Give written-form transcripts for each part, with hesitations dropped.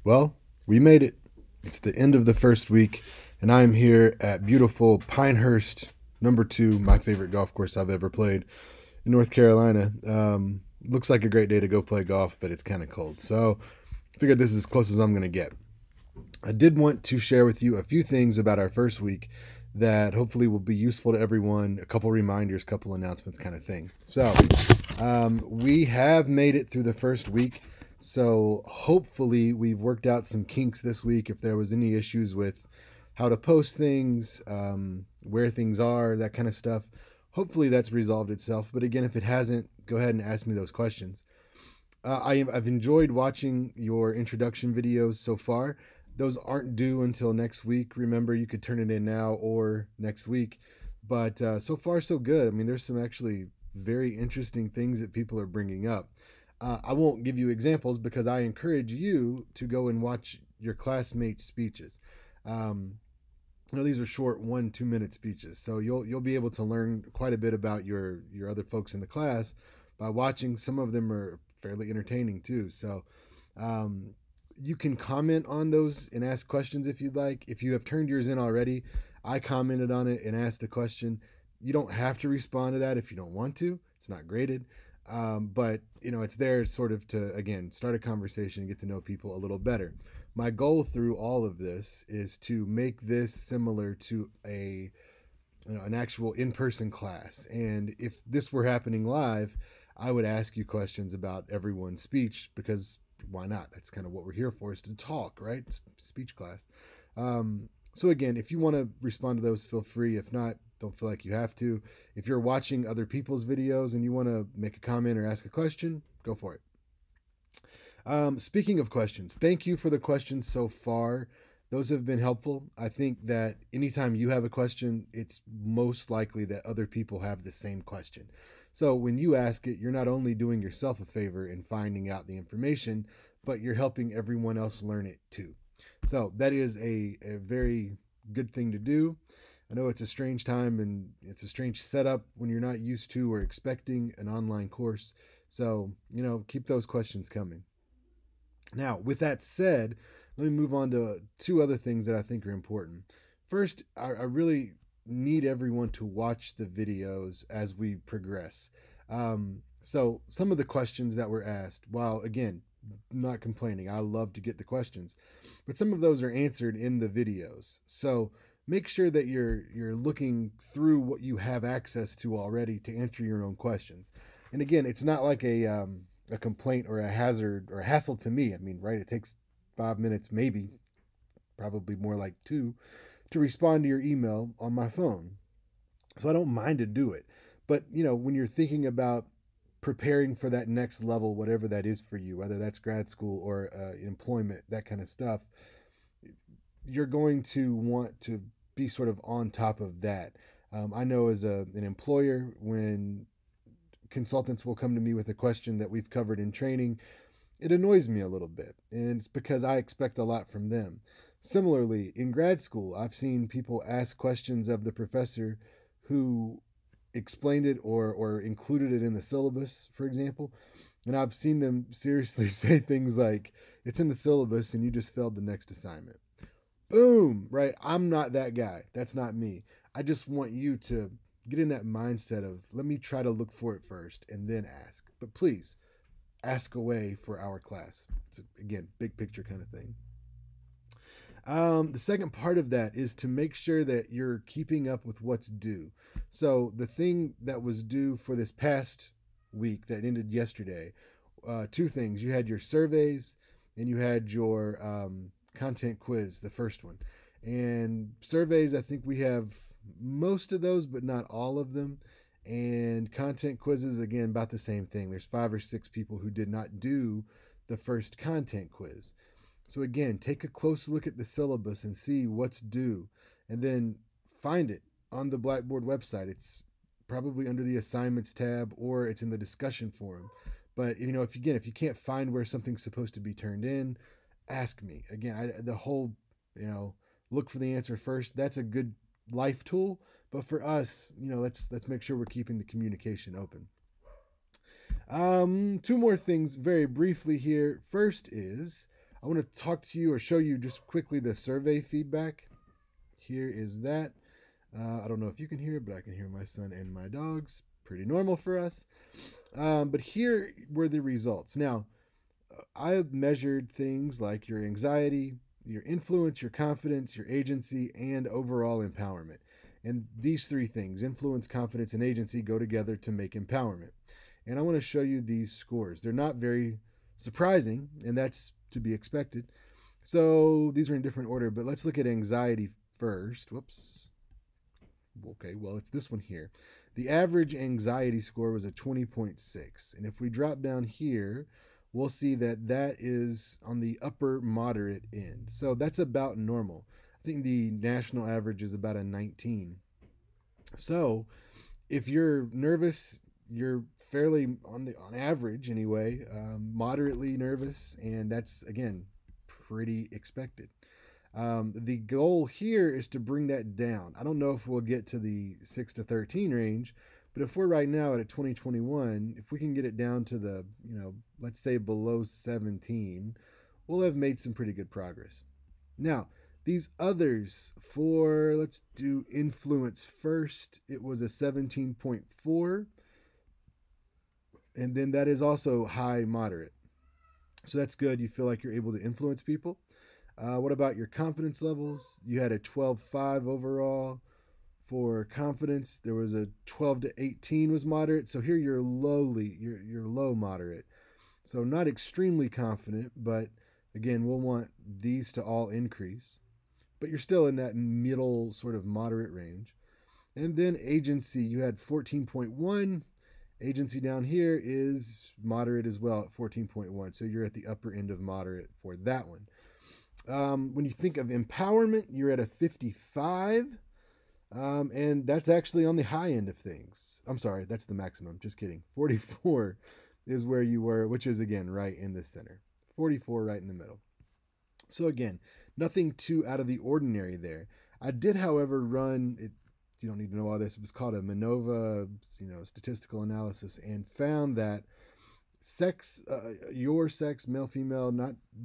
Well, we made it. It's the end of the first week, and I'm here at beautiful Pinehurst, number two, my favorite golf course I've ever played in North Carolina. Looks like a great day to go play golf, but it's kind of cold. So I figured this is as close as I'm going to get. I did want to share with you a few things about our first week that hopefully will be useful to everyone. A couple reminders, couple announcements, kind of thing. So we have made it through the first week. So hopefully we've worked out some kinks this week. If there was any issues with how to post things, where things are, that kind of stuff, hopefully that's resolved itself. But again, if it hasn't, go ahead and ask me those questions. I've enjoyed watching your introduction videos so far. Those aren't due until next week. Remember, you could turn it in now or next week. But so far, so good. I mean, there's some actually very interesting things that people are bringing up. I won't give you examples because I encourage you to go and watch your classmates' speeches. Um, these are short 1-2 minute speeches, so you'll be able to learn quite a bit about your other folks in the class by watching. Some of them are fairly entertaining too. So um, you can comment on those and ask questions if you'd like. If you have turned yours in already, I commented on it and asked a question. You don't have to respond to that if you don't want to. It's not graded. But it's there sort of to, again, start a conversation and get to know people a little better. My goal through all of this is to make this similar to an actual in-person class. And if this were happening live, I would ask you questions about everyone's speech, because why not? That's kind of what we're here for, is to talk, right? It's speech class. So again, if you want to respond to those, feel free. If not, don't feel like you have to. If you're watching other people's videos and you want to make a comment or ask a question, go for it. Speaking of questions, thank you for the questions so far. Those have been helpful. I think that anytime you have a question, it's most likely that other people have the same question. So when you ask it, you're not only doing yourself a favor in finding out the information, but you're helping everyone else learn it too. So that is a very good thing to do. I know it's a strange time and it's a strange setup when you're not used to or expecting an online course. So, keep those questions coming. Now, with that said, let me move on to two other things that I think are important. First, I really need everyone to watch the videos as we progress. So, some of the questions that were asked, while again, not complaining, I love to get the questions, but some of those are answered in the videos. So, make sure that you're looking through what you have access to already to answer your own questions. And again, it's not like a complaint or a hazard or a hassle to me. I mean, right? It takes 5 minutes, maybe, probably more like two, to respond to your email on my phone. So I don't mind to do it. But, when you're thinking about preparing for that next level, whatever that is for you, whether that's grad school or employment, that kind of stuff, you're going to want to be sort of on top of that. I know as an employer, when consultants will come to me with a question that we've covered in training, it annoys me a little bit. And it's because I expect a lot from them. Similarly, in grad school, I've seen people ask questions of the professor who explained it or included it in the syllabus, for example. And I've seen them seriously say things like, it's in the syllabus and you just failed the next assignment. Boom, right? I'm not that guy. That's not me. I just want you to get in that mindset of, let me try to look for it first and then ask. But please ask away for our class. It's, again, big picture kind of thing. The second part of that is to make sure that you're keeping up with what's due. So the thing that was due for this past week that ended yesterday, two things. You had your surveys and you had your content quiz, the first one. And surveys, I think we have most of those, but not all of them. And content quizzes, again, about the same thing. There's 5 or 6 people who did not do the first content quiz. So again, take a close look at the syllabus and see what's due, and then find it on the Blackboard website. It's probably under the assignments tab or it's in the discussion forum. But if you can't find where something's supposed to be turned in, ask me. Again, the whole, look for the answer first. That's a good life tool. But for us, let's make sure we're keeping the communication open. Two more things very briefly here. First is I want to talk to you or show you just quickly the survey feedback. Here is that. I don't know if you can hear it, but I can hear my son and my dogs. Pretty normal for us. But here were the results. Now, I have measured things like your anxiety, your influence, your confidence, your agency, and overall empowerment. And these three things, influence, confidence, and agency, go together to make empowerment. And I want to show you these scores. They're not very surprising, and that's to be expected. So these are in different order, but let's look at anxiety first. Whoops. Okay, well, it's this one here. The average anxiety score was a 20.6. And if we drop down here, we'll see that that is on the upper moderate end. So that's about normal. I think the national average is about a 19. So if you're nervous, you're fairly on average anyway, moderately nervous, and that's, again, pretty expected. The goal here is to bring that down. I don't know if we'll get to the 6 to 13 range, but if we're right now at a 2021, if we can get it down to the, let's say below 17, we'll have made some pretty good progress. Now, these others let's do influence first. It was a 17.4, and then that is also high moderate. So that's good. You feel like you're able to influence people. What about your confidence levels? You had a 12.5 overall. For confidence, there was a 12 to 18 was moderate. So here you're low moderate. So not extremely confident, but again, we'll want these to all increase. But you're still in that middle sort of moderate range. And then agency, you had 14.1. Agency down here is moderate as well at 14.1. So you're at the upper end of moderate for that one. When you think of empowerment, you're at a 55. And that's actually on the high end of things. I'm sorry, that's the maximum. Just kidding. 44 is where you were, which is, again, right in the center. 44 right in the middle. So again, nothing too out of the ordinary there. I did, however, run it. You don't need to know all this. It was called a MANOVA, statistical analysis, and found that sex, your sex, male, female,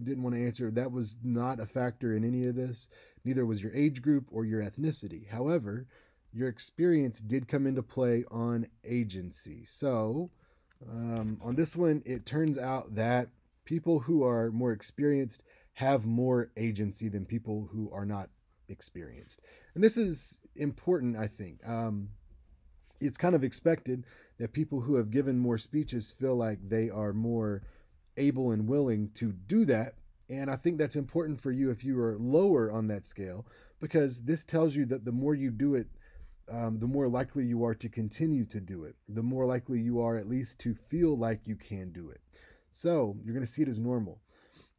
didn't want to answer. That was not a factor in any of this. Neither was your age group or your ethnicity. However, your experience did come into play on agency. So on this one, it turns out that people who are more experienced have more agency than people who are not experienced. And this is important, I think. It's kind of expected that people who have given more speeches feel like they are more able and willing to do that. And I think that's important for you if you are lower on that scale, because this tells you that the more you do it, the more likely you are to continue to do it. The more likely you are at least to feel like you can do it. So you're going to see it as normal.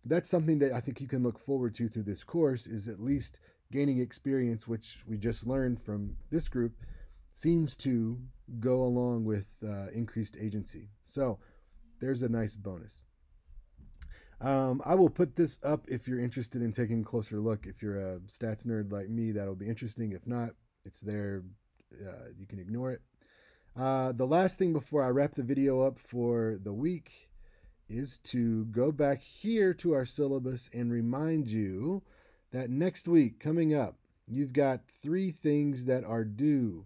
That's something that I think you can look forward to through this course, is at least gaining experience, which we just learned from this group, seems to go along with increased agency. So there's a nice bonus. I will put this up if you're interested in taking a closer look. If you're a stats nerd like me, that'll be interesting. If not, it's there. You can ignore it. The last thing before I wrap the video up for the week is to go back here to our syllabus and remind you that next week coming up, you've got 3 things that are due.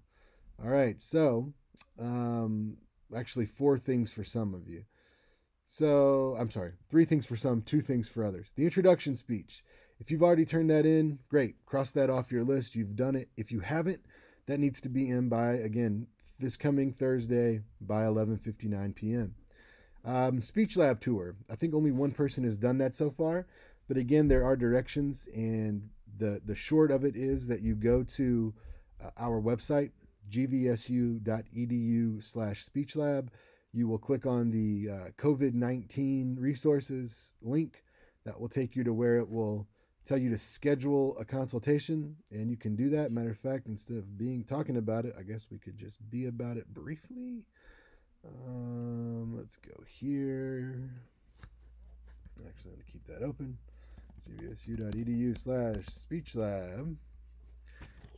All right, so actually 4 things for some of you. So, I'm sorry, 3 things for some, 2 things for others. The introduction speech. If you've already turned that in, great. Cross that off your list. You've done it. If you haven't, that needs to be in by, again, this coming Thursday by 11:59 p.m. Speech lab tour. I think only one person has done that so far. But again, there are directions, and the short of it is that you go to our website, gvsu.edu/speechlab. You will click on the COVID-19 resources link. That will take you to where it will tell you to schedule a consultation, and you can do that. Matter of fact, instead of talking about it, I guess we could just be about it briefly. Let's go here. Actually, I'm going to keep that open. gvsu.edu/speechlab.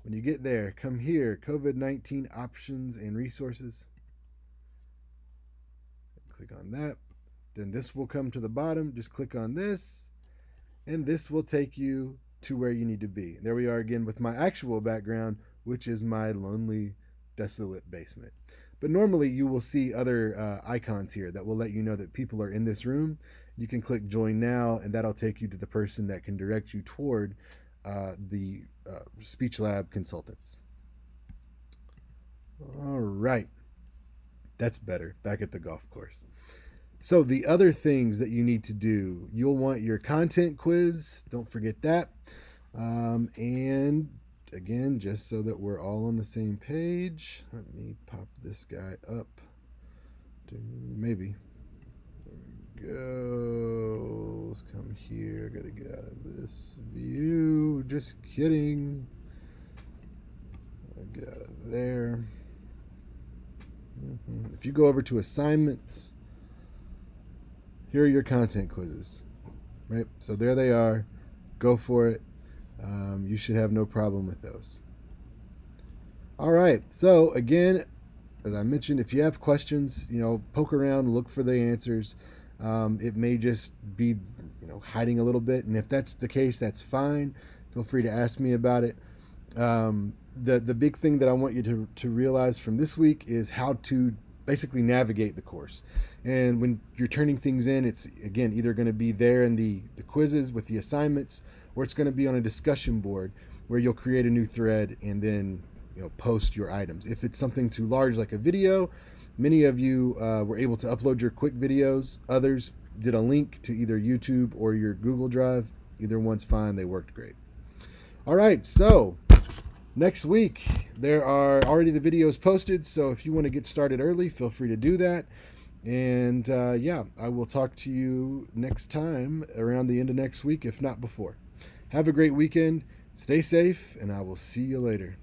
When you get there, come here, COVID-19 options and resources. Click on that. Then this will come to the bottom. Just click on this. and this will take you to where you need to be. There we are again with my actual background, which is my lonely, desolate basement. But normally you will see other icons here that will let you know that people are in this room. You can click join now, and that'll take you to the person that can direct you toward the Speech Lab consultants. All right, that's better. Back at the golf course. So the other things that you need to do, you'll want your content quiz. Don't forget that. And again, just so that we're all on the same page, let me pop this guy up. Maybe. There we go. Let's come here. Got to get out of this view. Just kidding. Get out of there. If you go over to assignments, here are your content quizzes. Right? So there they are. Go for it. You should have no problem with those. All right. So again, as I mentioned, if you have questions, poke around, look for the answers. It may just be, hiding a little bit, and if that's the case, that's fine. Feel free to ask me about it. The big thing that I want you to realize from this week is how to basically navigate the course. And when you're turning things in, it's again either going to be there in the quizzes with the assignments, or it's going to be on a discussion board where you'll create a new thread and then post your items. If it's something too large like a video, many of you were able to upload your quick videos. Others did a link to either YouTube or your Google Drive. Either one's fine. They worked great. All right, so next week, there are already the videos posted, so if you want to get started early, feel free to do that. And yeah, I will talk to you next time around the end of next week, if not before. Have a great weekend, stay safe, and I will see you later.